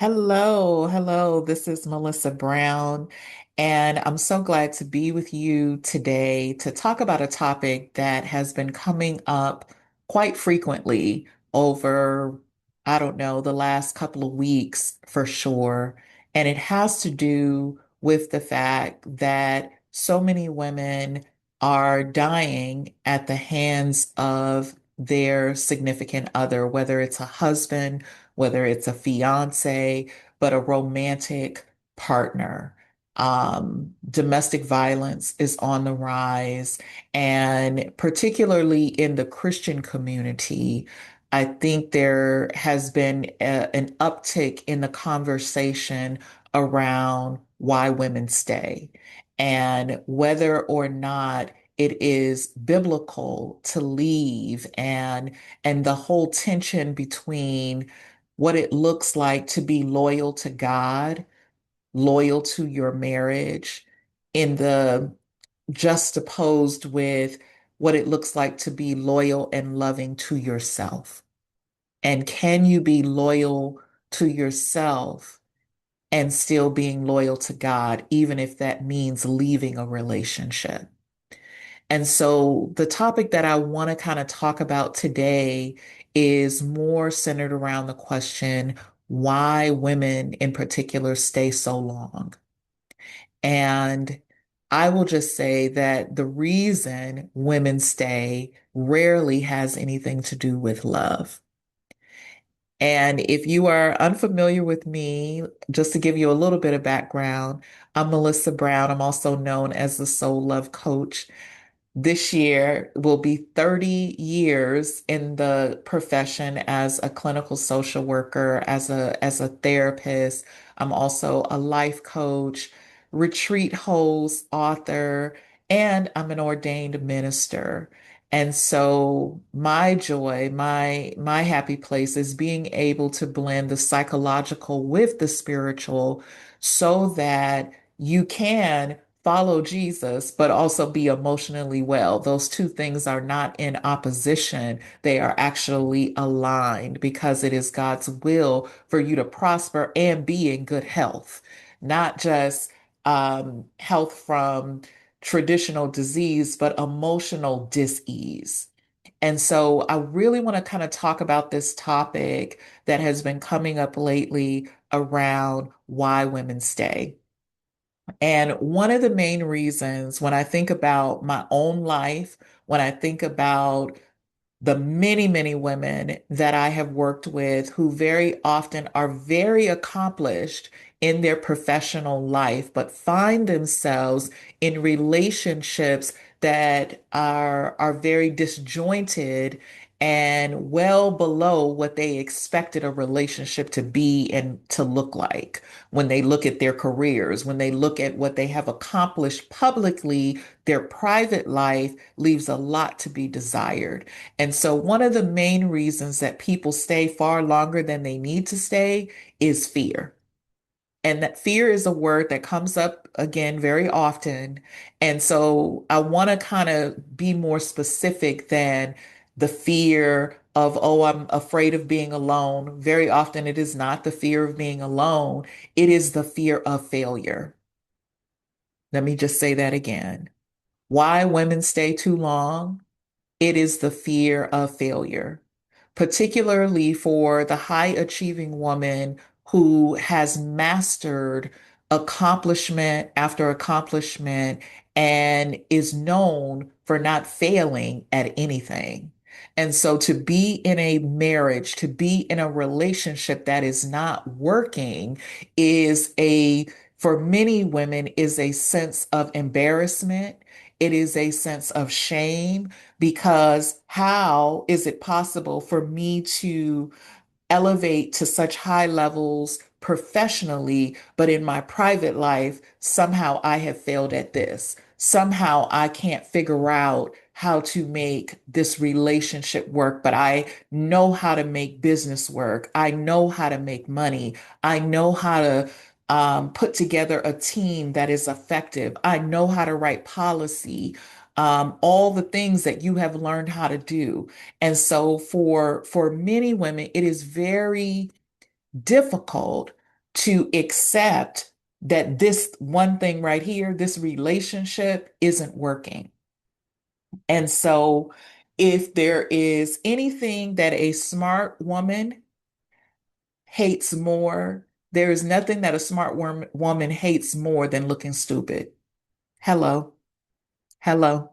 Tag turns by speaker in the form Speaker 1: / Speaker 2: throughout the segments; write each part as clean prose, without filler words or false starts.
Speaker 1: Hello, hello. This is Melissa Brown, and I'm so glad to be with you today to talk about a topic that has been coming up quite frequently over, I don't know, the last couple of weeks for sure. And it has to do with the fact that so many women are dying at the hands of their significant other, whether it's a husband, whether it's a fiance, but a romantic partner. Domestic violence is on the rise, and particularly in the Christian community, I think there has been an uptick in the conversation around why women stay and whether or not it is biblical to leave and the whole tension between what it looks like to be loyal to God, loyal to your marriage, in the juxtaposed with what it looks like to be loyal and loving to yourself. And can you be loyal to yourself and still being loyal to God, even if that means leaving a relationship? And so the topic that I want to kind of talk about today is more centered around the question why women in particular stay so long. And I will just say that the reason women stay rarely has anything to do with love. And if you are unfamiliar with me, just to give you a little bit of background, I'm Melissa Brown. I'm also known as the Soul Love Coach. This year will be 30 years in the profession as a clinical social worker, as a therapist. I'm also a life coach, retreat host, author, and I'm an ordained minister. And so my joy, my happy place is being able to blend the psychological with the spiritual so that you can follow Jesus, but also be emotionally well. Those two things are not in opposition. They are actually aligned because it is God's will for you to prosper and be in good health, not just health from traditional disease, but emotional dis-ease. And so I really want to kind of talk about this topic that has been coming up lately around why women stay. And one of the main reasons when I think about my own life, when I think about the many, many women that I have worked with who very often are very accomplished in their professional life, but find themselves in relationships that are very disjointed and well below what they expected a relationship to be and to look like when they look at their careers, when they look at what they have accomplished publicly, their private life leaves a lot to be desired. And so, one of the main reasons that people stay far longer than they need to stay is fear. And that fear is a word that comes up again very often. And so, I want to kind of be more specific than the fear of, oh, I'm afraid of being alone. Very often, it is not the fear of being alone, it is the fear of failure. Let me just say that again. Why women stay too long? It is the fear of failure, particularly for the high achieving woman who has mastered accomplishment after accomplishment and is known for not failing at anything. And so to be in a marriage, to be in a relationship that is not working for many women, is a sense of embarrassment. It is a sense of shame because how is it possible for me to elevate to such high levels professionally, but in my private life, somehow I have failed at this. Somehow I can't figure out how to make this relationship work, but I know how to make business work. I know how to make money. I know how to put together a team that is effective. I know how to write policy. All the things that you have learned how to do. And so for many women, it is very difficult to accept that this one thing right here, this relationship isn't working. And so, if there is anything that a smart woman hates more, there is nothing that a smart woman hates more than looking stupid. Hello. Hello.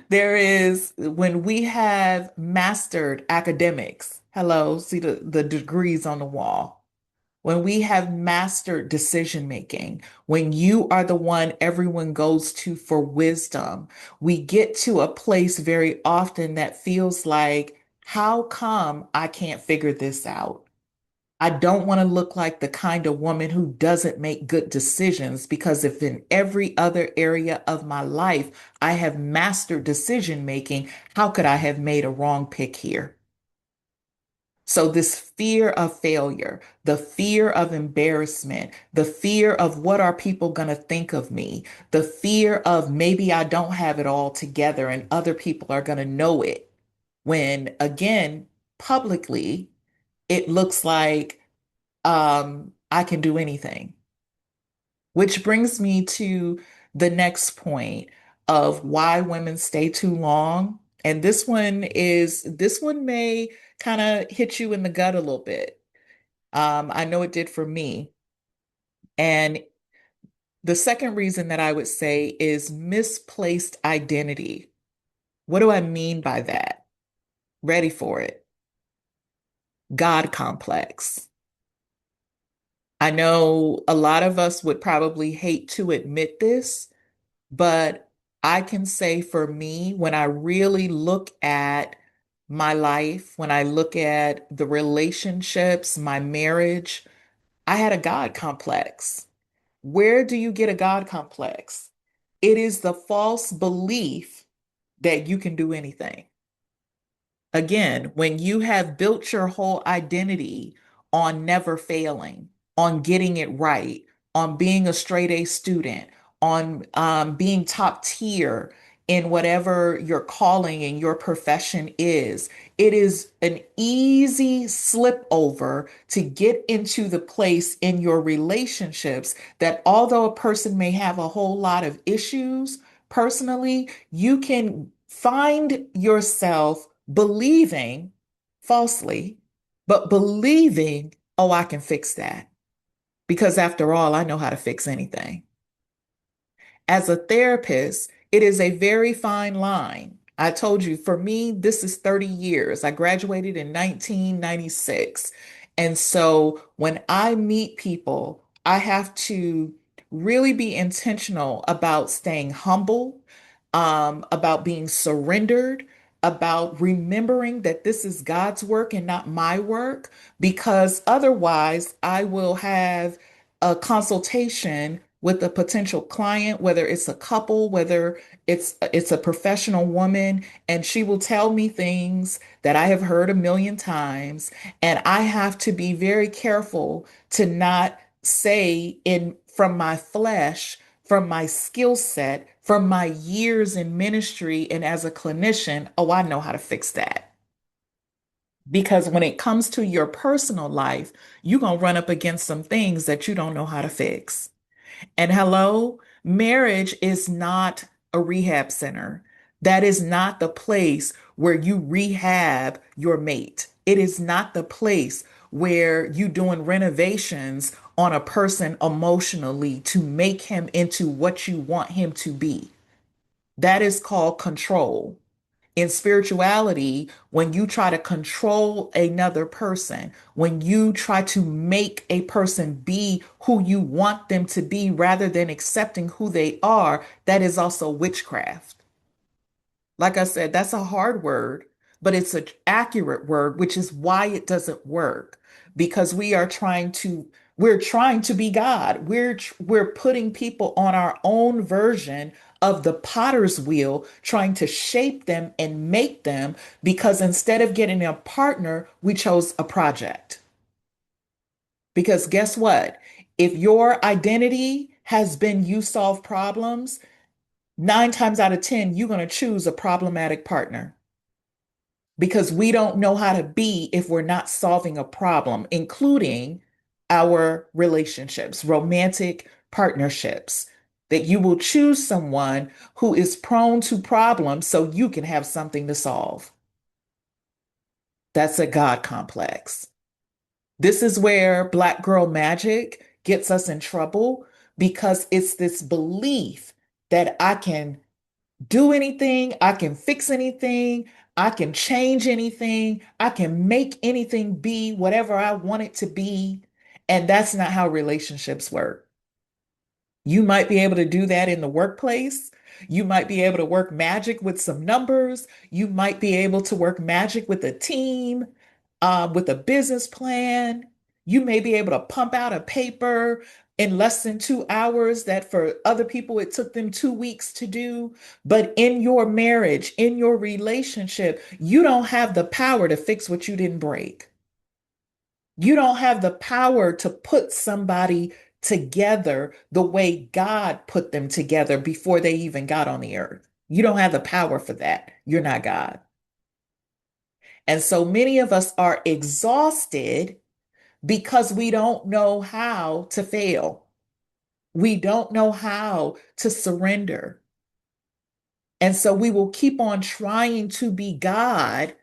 Speaker 1: There is, when we have mastered academics, hello, see the degrees on the wall. When we have mastered decision making, when you are the one everyone goes to for wisdom, we get to a place very often that feels like, how come I can't figure this out? I don't want to look like the kind of woman who doesn't make good decisions, because if in every other area of my life I have mastered decision making, how could I have made a wrong pick here? So, this fear of failure, the fear of embarrassment, the fear of what are people going to think of me, the fear of maybe I don't have it all together and other people are going to know it, when again, publicly, it looks like I can do anything. Which brings me to the next point of why women stay too long. And this one may kind of hit you in the gut a little bit. I know it did for me. And the second reason that I would say is misplaced identity. What do I mean by that? Ready for it? God complex. I know a lot of us would probably hate to admit this, but I can say for me, when I really look at my life, when I look at the relationships, my marriage, I had a God complex. Where do you get a God complex? It is the false belief that you can do anything. Again, when you have built your whole identity on never failing, on getting it right, on being a straight A student, on being top tier in whatever your calling and your profession is, it is an easy slip over to get into the place in your relationships that although a person may have a whole lot of issues personally, you can find yourself believing falsely, but believing, oh, I can fix that. Because after all, I know how to fix anything. As a therapist, it is a very fine line. I told you, for me, this is 30 years. I graduated in 1996. And so when I meet people, I have to really be intentional about staying humble, about being surrendered, about remembering that this is God's work and not my work, because otherwise I will have a consultation with a potential client, whether it's a couple, whether it's a professional woman, and she will tell me things that I have heard a million times, and I have to be very careful to not say in from my flesh, from my skill set, from my years in ministry and as a clinician, oh, I know how to fix that. Because when it comes to your personal life, you're going to run up against some things that you don't know how to fix. And hello, marriage is not a rehab center. That is not the place where you rehab your mate. It is not the place where you doing renovations on a person emotionally to make him into what you want him to be. That is called control. In spirituality, when you try to control another person, when you try to make a person be who you want them to be rather than accepting who they are, that is also witchcraft. Like I said, that's a hard word, but it's an accurate word, which is why it doesn't work. Because we're trying to be God. We're putting people on our own version of the potter's wheel, trying to shape them and make them, because instead of getting a partner, we chose a project. Because guess what? If your identity has been you solve problems, 9 times out of 10, you're going to choose a problematic partner, because we don't know how to be if we're not solving a problem, including our relationships, romantic partnerships, that you will choose someone who is prone to problems so you can have something to solve. That's a God complex. This is where Black girl magic gets us in trouble because it's this belief that I can do anything, I can fix anything, I can change anything, I can make anything be whatever I want it to be. And that's not how relationships work. You might be able to do that in the workplace. You might be able to work magic with some numbers. You might be able to work magic with a team, with a business plan. You may be able to pump out a paper in less than 2 hours that for other people it took them 2 weeks to do. But in your marriage, in your relationship, you don't have the power to fix what you didn't break. You don't have the power to put somebody together the way God put them together before they even got on the earth. You don't have the power for that. You're not God. And so many of us are exhausted because we don't know how to fail. We don't know how to surrender. And so we will keep on trying to be God.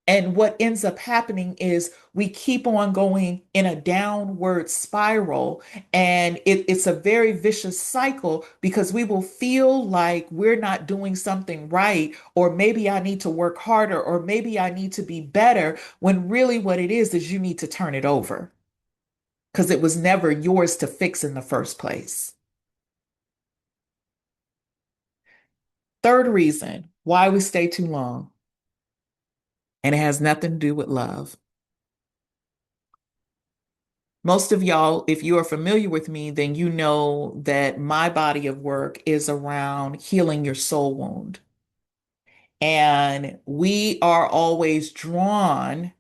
Speaker 1: And what ends up happening is we keep on going in a downward spiral. And it's a very vicious cycle because we will feel like we're not doing something right, or maybe I need to work harder, or maybe I need to be better, when really what it is you need to turn it over because it was never yours to fix in the first place. Third reason why we stay too long, and it has nothing to do with love. Most of y'all, if you are familiar with me, then you know that my body of work is around healing your soul wound. And we are always drawn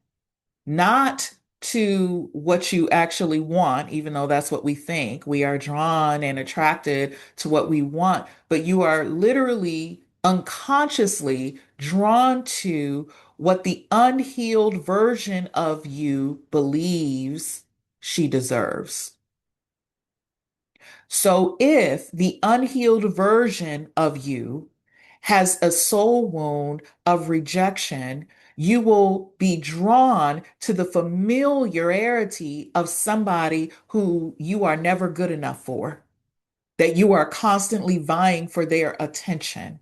Speaker 1: not to what you actually want, even though that's what we think. We are drawn and attracted to what we want, but you are literally unconsciously drawn to what the unhealed version of you believes she deserves. So if the unhealed version of you has a soul wound of rejection, you will be drawn to the familiarity of somebody who you are never good enough for, that you are constantly vying for their attention.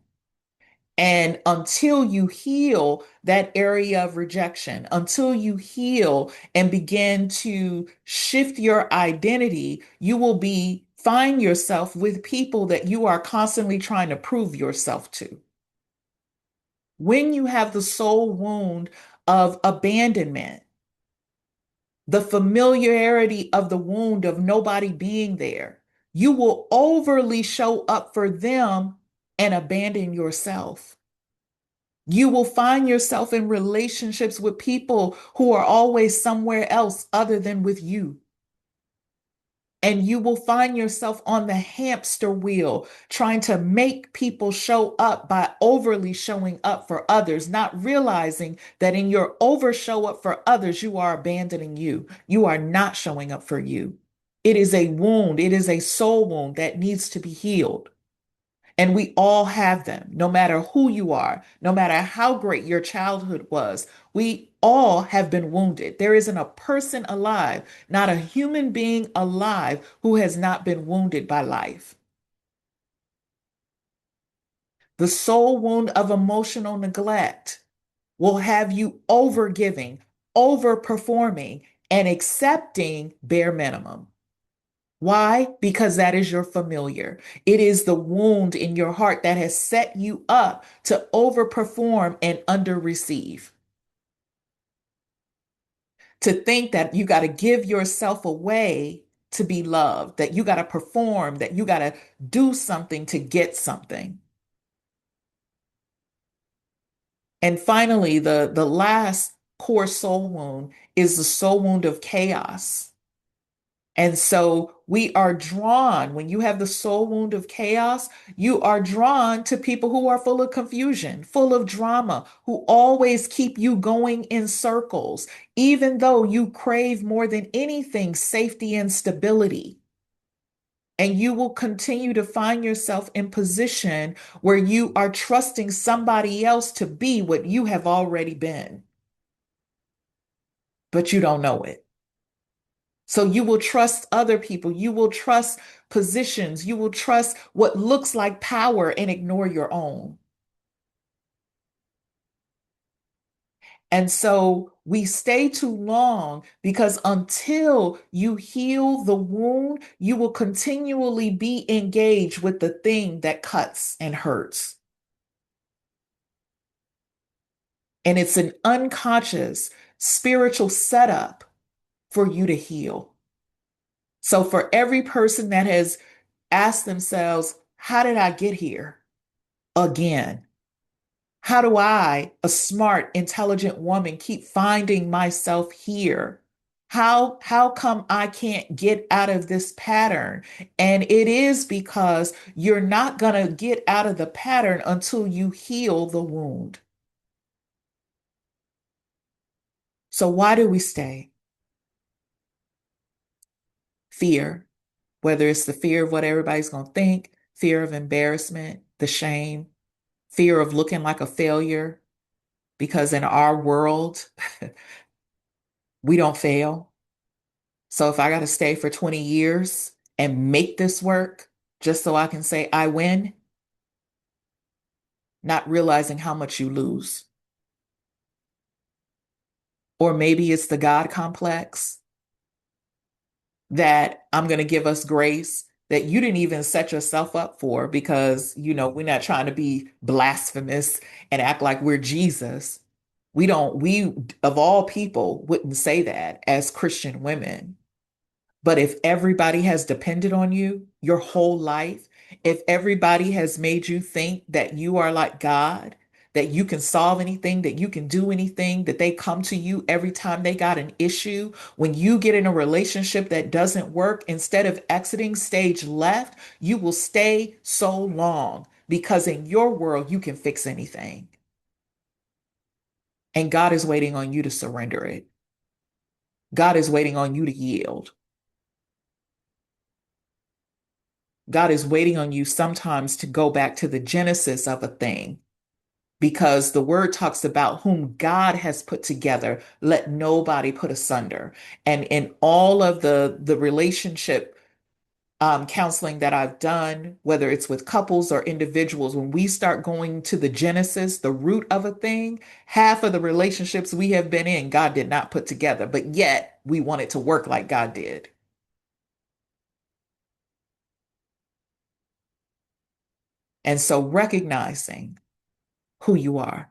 Speaker 1: And until you heal that area of rejection, until you heal and begin to shift your identity, you will be find yourself with people that you are constantly trying to prove yourself to. When you have the soul wound of abandonment, the familiarity of the wound of nobody being there, you will overly show up for them and abandon yourself. You will find yourself in relationships with people who are always somewhere else other than with you. And you will find yourself on the hamster wheel trying to make people show up by overly showing up for others, not realizing that in your over show up for others, you are abandoning you. You are not showing up for you. It is a wound, it is a soul wound that needs to be healed. And we all have them, no matter who you are, no matter how great your childhood was. We all have been wounded. There isn't a person alive, not a human being alive, who has not been wounded by life. The soul wound of emotional neglect will have you overgiving, overperforming, and accepting bare minimum. Why? Because that is your familiar. It is the wound in your heart that has set you up to overperform and underreceive. To think that you got to give yourself away to be loved, that you got to perform, that you got to do something to get something. And finally, the last core soul wound is the soul wound of chaos. And so we are drawn, when you have the soul wound of chaos, you are drawn to people who are full of confusion, full of drama, who always keep you going in circles, even though you crave more than anything safety and stability. And you will continue to find yourself in position where you are trusting somebody else to be what you have already been, but you don't know it. So you will trust other people, you will trust positions, you will trust what looks like power and ignore your own. And so we stay too long because until you heal the wound, you will continually be engaged with the thing that cuts and hurts. And it's an unconscious spiritual setup for you to heal. So for every person that has asked themselves, how did I get here again? How do I, a smart, intelligent woman, keep finding myself here? How come I can't get out of this pattern? And it is because you're not going to get out of the pattern until you heal the wound. So why do we stay? Fear, whether it's the fear of what everybody's going to think, fear of embarrassment, the shame, fear of looking like a failure, because in our world, we don't fail. So if I got to stay for 20 years and make this work just so I can say I win, not realizing how much you lose. Or maybe it's the God complex that I'm going to give us grace that you didn't even set yourself up for because, we're not trying to be blasphemous and act like we're Jesus. We, of all people, wouldn't say that as Christian women. But if everybody has depended on you your whole life, if everybody has made you think that you are like God, that you can solve anything, that you can do anything, that they come to you every time they got an issue, when you get in a relationship that doesn't work, instead of exiting stage left, you will stay so long because in your world, you can fix anything. And God is waiting on you to surrender it. God is waiting on you to yield. God is waiting on you sometimes to go back to the genesis of a thing because the word talks about whom God has put together, let nobody put asunder. And in all of the relationship counseling that I've done, whether it's with couples or individuals, when we start going to the genesis, the root of a thing, half of the relationships we have been in, God did not put together, but yet we want it to work like God did. And so recognizing who you are,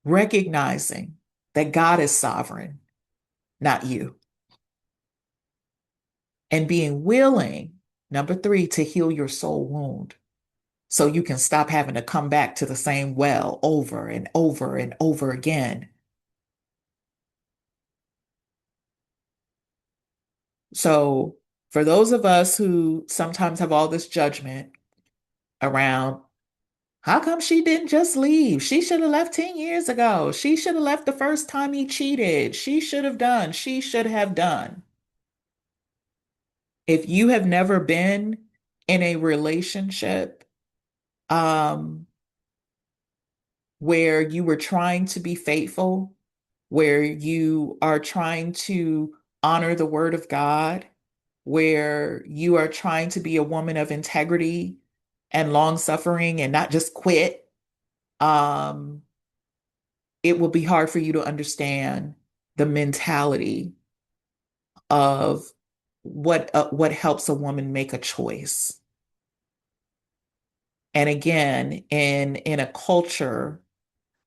Speaker 1: recognizing that God is sovereign, not you, and being willing, number three, to heal your soul wound so you can stop having to come back to the same well over and over and over again. So, for those of us who sometimes have all this judgment around, how come she didn't just leave? She should have left 10 years ago. She should have left the first time he cheated. She should have done. If you have never been in a relationship um, where you were trying to be faithful, where you are trying to honor the word of God, where you are trying to be a woman of integrity and long suffering and not just quit, um, it will be hard for you to understand the mentality of what helps a woman make a choice. And again, in a culture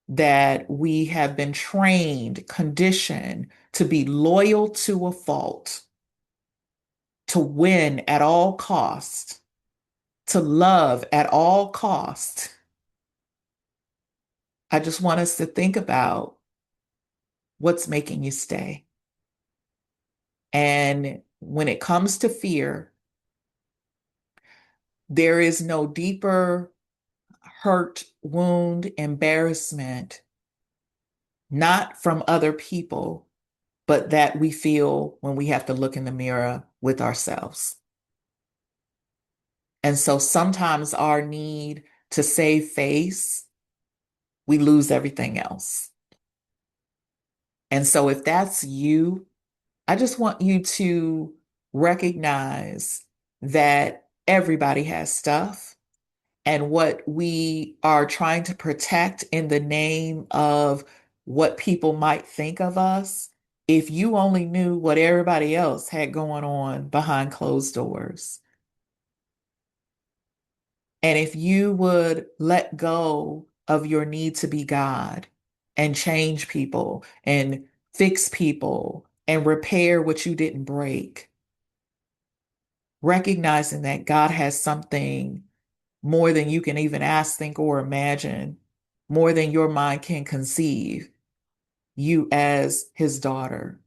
Speaker 1: that we have been trained, conditioned to be loyal to a fault, to win at all cost, to love at all cost. I just want us to think about what's making you stay. And when it comes to fear, there is no deeper hurt, wound, embarrassment, not from other people, but that we feel when we have to look in the mirror with ourselves. And so sometimes our need to save face, we lose everything else. And so if that's you, I just want you to recognize that everybody has stuff. And what we are trying to protect in the name of what people might think of us, if you only knew what everybody else had going on behind closed doors, and if you would let go of your need to be God and change people and fix people and repair what you didn't break, recognizing that God has something more than you can even ask, think, or imagine, more than your mind can conceive, you as his daughter,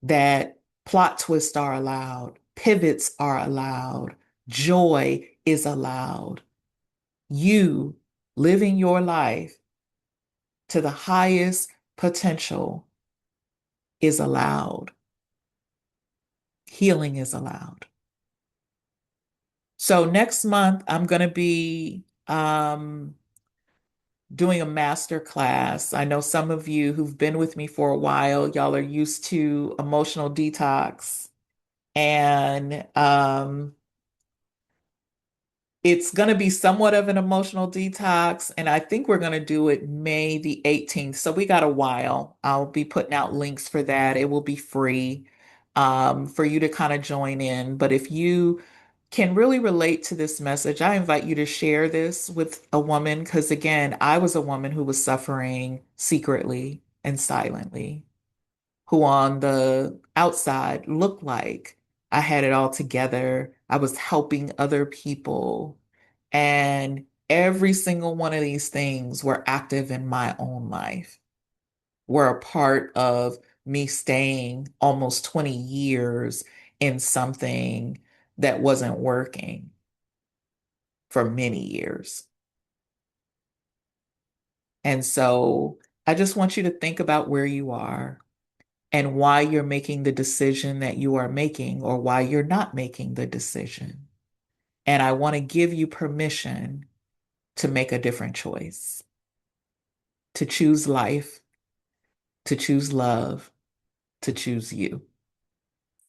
Speaker 1: that plot twists are allowed, pivots are allowed, joy is allowed. You living your life to the highest potential is allowed. Healing is allowed. So next month, I'm going to be doing a master class. I know some of you who've been with me for a while, y'all are used to emotional detox. And it's going to be somewhat of an emotional detox. And I think we're going to do it May the 18th. So we got a while. I'll be putting out links for that. It will be free for you to kind of join in. But if you can really relate to this message, I invite you to share this with a woman because, again, I was a woman who was suffering secretly and silently, who on the outside looked like I had it all together. I was helping other people. And every single one of these things were active in my own life, were a part of me staying almost 20 years in something that wasn't working for many years. And so I just want you to think about where you are and why you're making the decision that you are making or why you're not making the decision. And I want to give you permission to make a different choice, to choose life, to choose love, to choose you,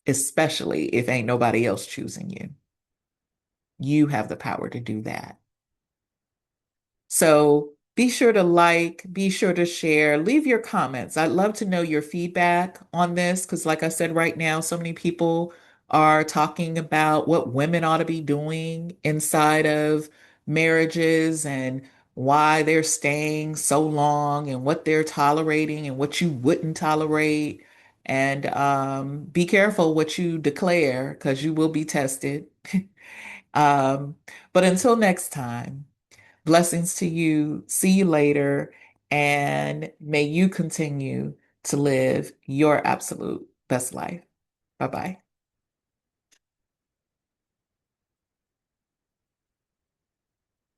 Speaker 1: especially if ain't nobody else choosing you. You have the power to do that. So be sure to like, be sure to share, leave your comments. I'd love to know your feedback on this because, like I said, right now, so many people are talking about what women ought to be doing inside of marriages and why they're staying so long and what they're tolerating and what you wouldn't tolerate. And be careful what you declare because you will be tested. um, but until next time. Blessings to you. See you later. And may you continue to live your absolute best life. Bye bye.